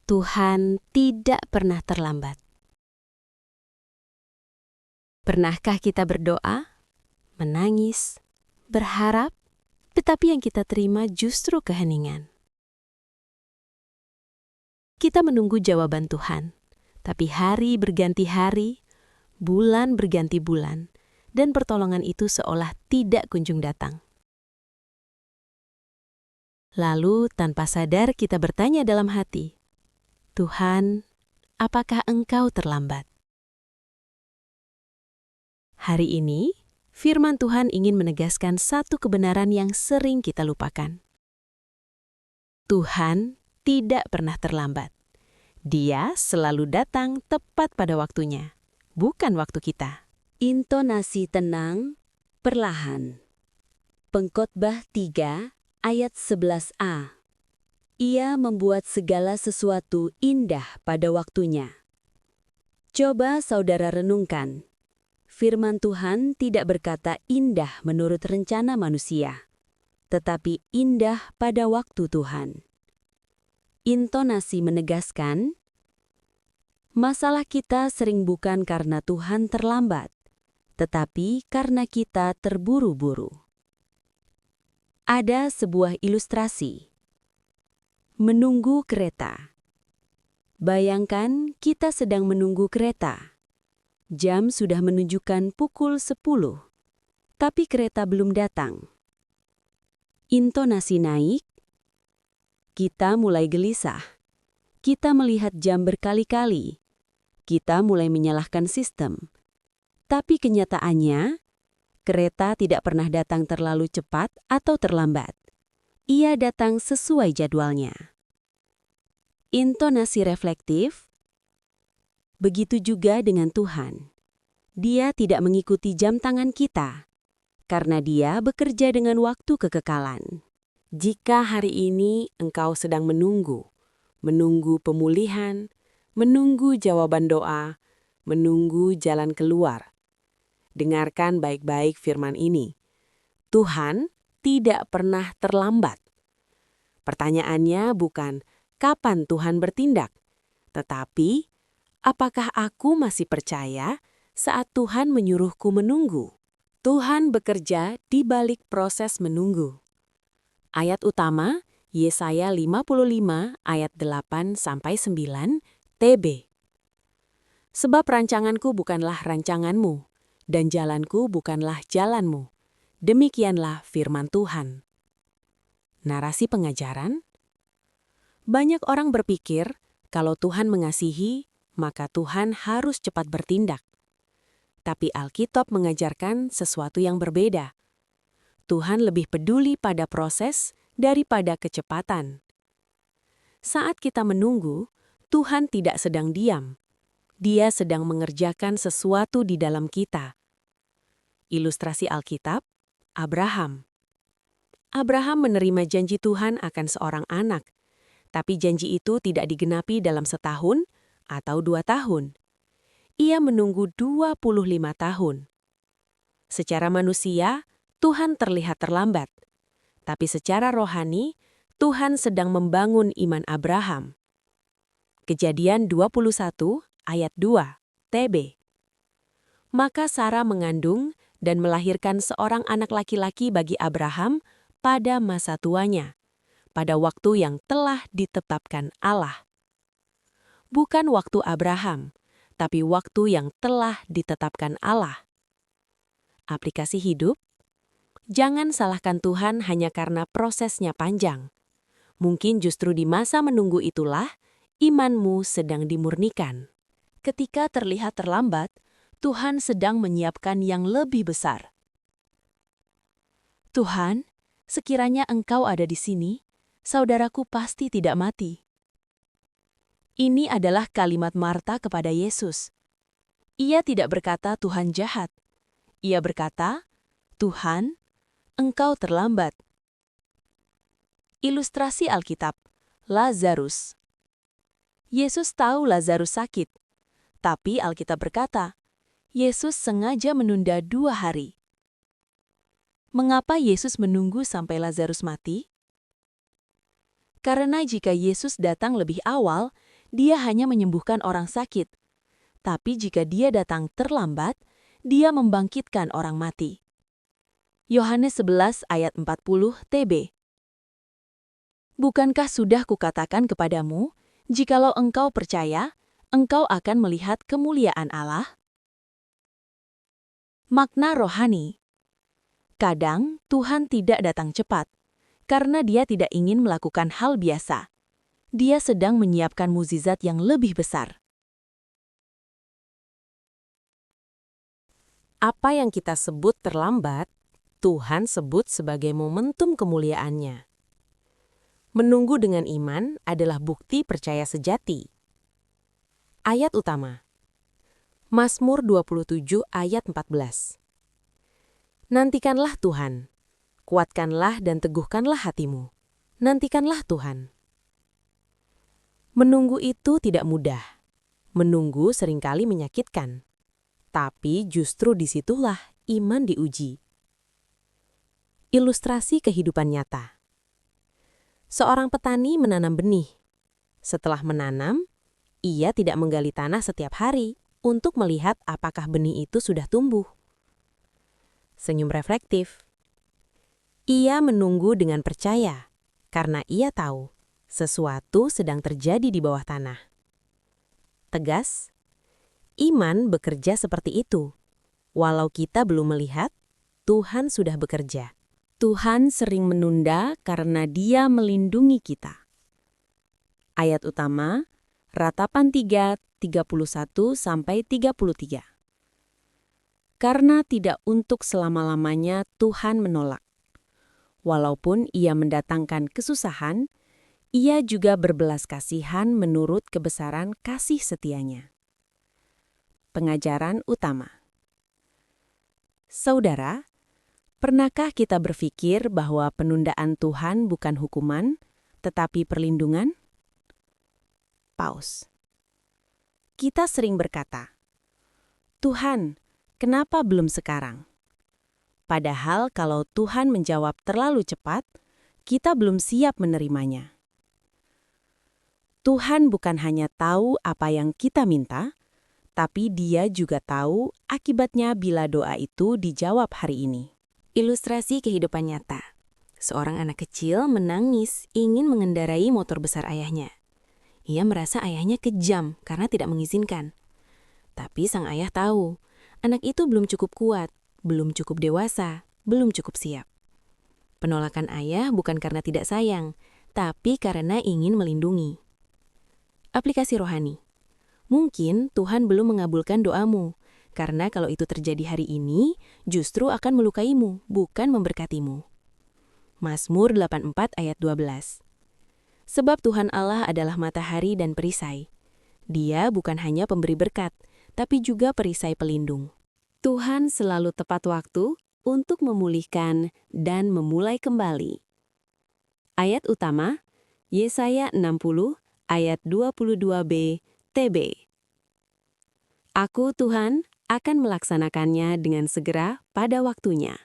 Tuhan tidak pernah terlambat. Pernahkah kita berdoa, menangis, berharap, tetapi yang kita terima justru keheningan? Kita menunggu jawaban Tuhan, tapi hari berganti hari, bulan berganti bulan, dan pertolongan itu seolah tidak kunjung datang. Lalu tanpa sadar kita bertanya dalam hati, Tuhan, apakah Engkau terlambat? Hari ini, firman Tuhan ingin menegaskan satu kebenaran yang sering kita lupakan. Tuhan tidak pernah terlambat. Dia selalu datang tepat pada waktunya, bukan waktu kita. Intonasi tenang, perlahan. Pengkhotbah 3 ayat 11a. Ia membuat segala sesuatu indah pada waktunya. Coba saudara renungkan. Firman Tuhan tidak berkata indah menurut rencana manusia, tetapi indah pada waktu Tuhan. Intonasi menegaskan, masalah kita sering bukan karena Tuhan terlambat, tetapi karena kita terburu-buru. Ada sebuah ilustrasi. Menunggu kereta. Bayangkan kita sedang menunggu kereta. Jam sudah menunjukkan pukul 10, tapi kereta belum datang. Intonasi naik. Kita mulai gelisah. Kita melihat jam berkali-kali. Kita mulai menyalahkan sistem. Tapi kenyataannya, kereta tidak pernah datang terlalu cepat atau terlambat. Ia datang sesuai jadwalnya. Intonasi reflektif. Begitu juga dengan Tuhan. Dia tidak mengikuti jam tangan kita, karena Dia bekerja dengan waktu kekekalan. Jika hari ini engkau sedang menunggu pemulihan, menunggu jawaban doa, menunggu jalan keluar, dengarkan baik-baik firman ini. Tuhan tidak pernah terlambat. Pertanyaannya bukan kapan Tuhan bertindak, tetapi apakah aku masih percaya saat Tuhan menyuruhku menunggu? Tuhan bekerja di balik proses menunggu. Ayat utama, Yesaya 55 ayat 8-9 TB. Sebab rancanganku bukanlah rancanganmu, dan jalanku bukanlah jalanmu. Demikianlah firman Tuhan. Narasi pengajaran. Banyak orang berpikir, kalau Tuhan mengasihi, maka Tuhan harus cepat bertindak. Tapi Alkitab mengajarkan sesuatu yang berbeda. Tuhan lebih peduli pada proses daripada kecepatan. Saat kita menunggu, Tuhan tidak sedang diam. Dia sedang mengerjakan sesuatu di dalam kita. Ilustrasi Alkitab, Abraham. Abraham menerima janji Tuhan akan seorang anak, tapi janji itu tidak digenapi dalam setahun atau 2 tahun. Ia menunggu 25 tahun. Secara manusia, Tuhan terlihat terlambat. Tapi secara rohani, Tuhan sedang membangun iman Abraham. Kejadian 21 ayat 2 TB. Maka Sarah mengandung dan melahirkan seorang anak laki-laki bagi Abraham pada masa tuanya, pada waktu yang telah ditetapkan Allah. Bukan waktu Abraham, tapi waktu yang telah ditetapkan Allah. Aplikasi hidup. Jangan salahkan Tuhan hanya karena prosesnya panjang. Mungkin justru di masa menunggu itulah imanmu sedang dimurnikan. Ketika terlihat terlambat, Tuhan sedang menyiapkan yang lebih besar. Tuhan, sekiranya Engkau ada di sini, saudaraku pasti tidak mati. Ini adalah kalimat Marta kepada Yesus. Ia tidak berkata Tuhan jahat. Ia berkata, Tuhan, Engkau terlambat. Ilustrasi Alkitab, Lazarus. Yesus tahu Lazarus sakit, tapi Alkitab berkata, Yesus sengaja menunda 2 hari. Mengapa Yesus menunggu sampai Lazarus mati? Karena jika Yesus datang lebih awal, Dia hanya menyembuhkan orang sakit. Tapi jika Dia datang terlambat, Dia membangkitkan orang mati. Yohanes 11 ayat 40 TB. Bukankah sudah kukatakan kepadamu, jikalau engkau percaya, engkau akan melihat kemuliaan Allah? Makna rohani. Kadang Tuhan tidak datang cepat, karena Dia tidak ingin melakukan hal biasa. Dia sedang menyiapkan mukjizat yang lebih besar. Apa yang kita sebut terlambat, Tuhan sebut sebagai momentum kemuliaannya. Menunggu dengan iman adalah bukti percaya sejati. Ayat utama. Mazmur 27 ayat 14. Nantikanlah Tuhan, kuatkanlah dan teguhkanlah hatimu. Nantikanlah Tuhan. Menunggu itu tidak mudah. Menunggu seringkali menyakitkan. Tapi justru disitulah iman diuji. Ilustrasi kehidupan nyata. Seorang petani menanam benih. Setelah menanam, ia tidak menggali tanah setiap hari untuk melihat apakah benih itu sudah tumbuh. Senyum reflektif. Ia menunggu dengan percaya, karena ia tahu sesuatu sedang terjadi di bawah tanah. Tegas, iman bekerja seperti itu. Walau kita belum melihat, Tuhan sudah bekerja. Tuhan sering menunda karena Dia melindungi kita. Ayat utama, Ratapan 3, 31-33. Karena tidak untuk selama-lamanya Tuhan menolak. Walaupun Ia mendatangkan kesusahan, Ia juga berbelas kasihan menurut kebesaran kasih setianya. Pengajaran utama. Saudara, pernahkah kita berpikir bahwa penundaan Tuhan bukan hukuman, tetapi perlindungan? Paus. Kita sering berkata, Tuhan, kenapa belum sekarang? Padahal kalau Tuhan menjawab terlalu cepat, kita belum siap menerimanya. Tuhan bukan hanya tahu apa yang kita minta, tapi Dia juga tahu akibatnya bila doa itu dijawab hari ini. Ilustrasi kehidupan nyata. Seorang anak kecil menangis ingin mengendarai motor besar ayahnya. Ia merasa ayahnya kejam karena tidak mengizinkan. Tapi sang ayah tahu, anak itu belum cukup kuat, belum cukup dewasa, belum cukup siap. Penolakan ayah bukan karena tidak sayang, tapi karena ingin melindungi. Aplikasi rohani. Mungkin Tuhan belum mengabulkan doamu, karena kalau itu terjadi hari ini, justru akan melukaimu, bukan memberkatimu. Mazmur 84 ayat 12. Sebab Tuhan Allah adalah matahari dan perisai. Dia bukan hanya pemberi berkat, tapi juga perisai pelindung. Tuhan selalu tepat waktu untuk memulihkan dan memulai kembali. Ayat utama, Yesaya 60 ayat 22b TB. Aku Tuhan akan melaksanakannya dengan segera pada waktunya.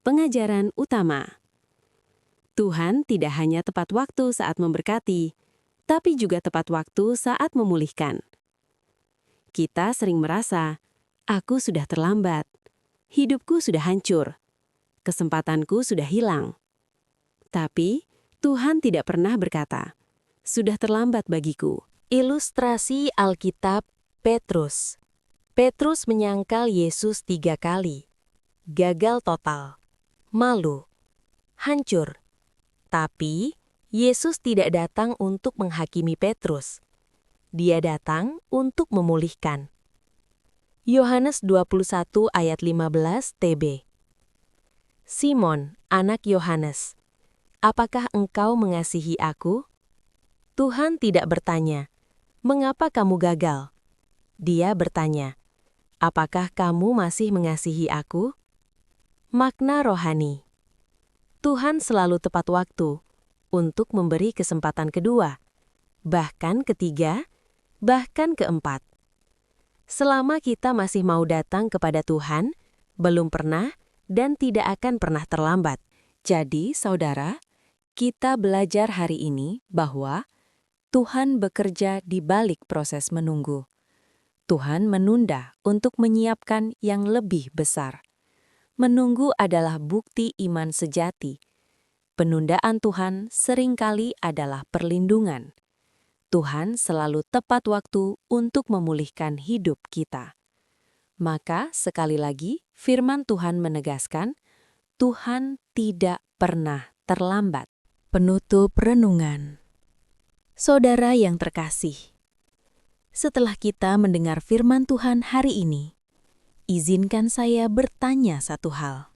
Pengajaran utama. Tuhan tidak hanya tepat waktu saat memberkati, tapi juga tepat waktu saat memulihkan. Kita sering merasa, aku sudah terlambat, hidupku sudah hancur, kesempatanku sudah hilang. Tapi Tuhan tidak pernah berkata, sudah terlambat bagiku. Ilustrasi Alkitab Petrus. Petrus menyangkal Yesus 3 kali. Gagal total. Malu. Hancur. Tapi, Yesus tidak datang untuk menghakimi Petrus. Dia datang untuk memulihkan. Yohanes 21 ayat 15 TB. Simon, anak Yohanes, apakah engkau mengasihi aku? Tuhan tidak bertanya, mengapa kamu gagal? Dia bertanya, apakah kamu masih mengasihi aku? Makna rohani. Tuhan selalu tepat waktu untuk memberi kesempatan kedua, bahkan ketiga, bahkan keempat. Selama kita masih mau datang kepada Tuhan, belum pernah dan tidak akan pernah terlambat. Jadi, saudara, kita belajar hari ini bahwa Tuhan bekerja di balik proses menunggu. Tuhan menunda untuk menyiapkan yang lebih besar. Menunggu adalah bukti iman sejati. Penundaan Tuhan seringkali adalah perlindungan. Tuhan selalu tepat waktu untuk memulihkan hidup kita. Maka, sekali lagi, firman Tuhan menegaskan, Tuhan tidak pernah terlambat. Penutup renungan. Saudara yang terkasih, setelah kita mendengar firman Tuhan hari ini, izinkan saya bertanya satu hal.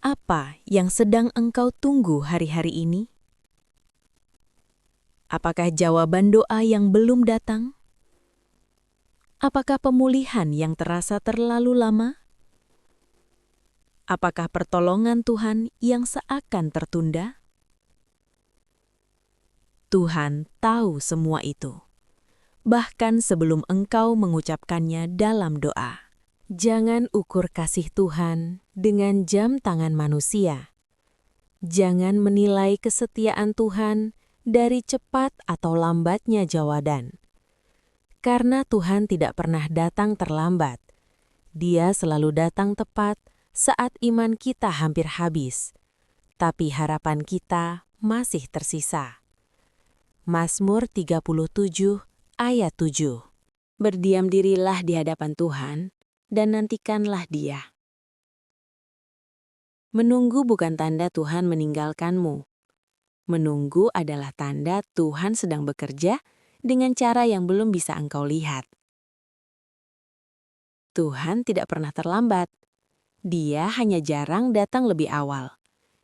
Apa yang sedang engkau tunggu hari-hari ini? Apakah jawaban doa yang belum datang? Apakah pemulihan yang terasa terlalu lama? Apakah pertolongan Tuhan yang seakan tertunda? Tuhan tahu semua itu, bahkan sebelum engkau mengucapkannya dalam doa. Jangan ukur kasih Tuhan dengan jam tangan manusia. Jangan menilai kesetiaan Tuhan dari cepat atau lambatnya jawaban. Karena Tuhan tidak pernah datang terlambat. Dia selalu datang tepat saat iman kita hampir habis, tapi harapan kita masih tersisa. Mazmur 37 ayat 7. Berdiam dirilah di hadapan Tuhan, dan nantikanlah Dia. Menunggu bukan tanda Tuhan meninggalkanmu. Menunggu adalah tanda Tuhan sedang bekerja dengan cara yang belum bisa engkau lihat. Tuhan tidak pernah terlambat. Dia hanya jarang datang lebih awal,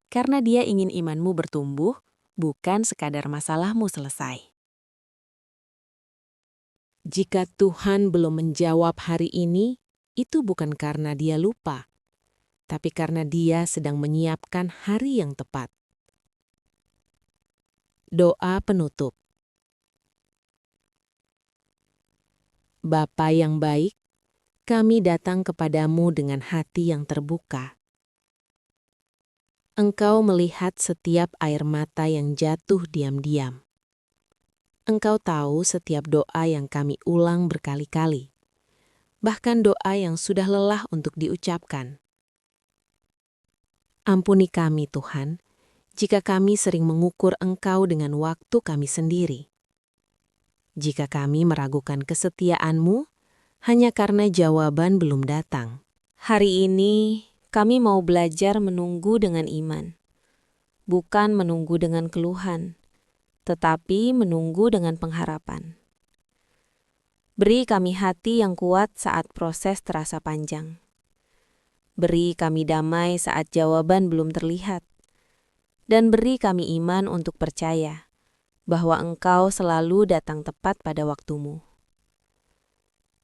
karena Dia ingin imanmu bertumbuh, bukan sekadar masalahmu selesai. Jika Tuhan belum menjawab hari ini, itu bukan karena Dia lupa, tapi karena Dia sedang menyiapkan hari yang tepat. Doa penutup. Bapa yang baik, kami datang kepadamu dengan hati yang terbuka. Engkau melihat setiap air mata yang jatuh diam-diam. Engkau tahu setiap doa yang kami ulang berkali-kali, bahkan doa yang sudah lelah untuk diucapkan. Ampuni kami, Tuhan, jika kami sering mengukur Engkau dengan waktu kami sendiri. Jika kami meragukan kesetiaan-Mu hanya karena jawaban belum datang. Hari ini kami mau belajar menunggu dengan iman, bukan menunggu dengan keluhan, tetapi menunggu dengan pengharapan. Beri kami hati yang kuat saat proses terasa panjang. Beri kami damai saat jawaban belum terlihat. Dan beri kami iman untuk percaya bahwa Engkau selalu datang tepat pada waktumu.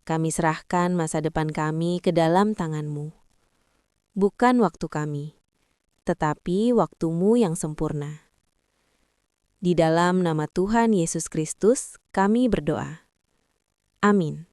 Kami serahkan masa depan kami ke dalam tangan-Mu. Bukan waktu kami, tetapi waktu-Mu yang sempurna. Di dalam nama Tuhan Yesus Kristus, kami berdoa. Amin.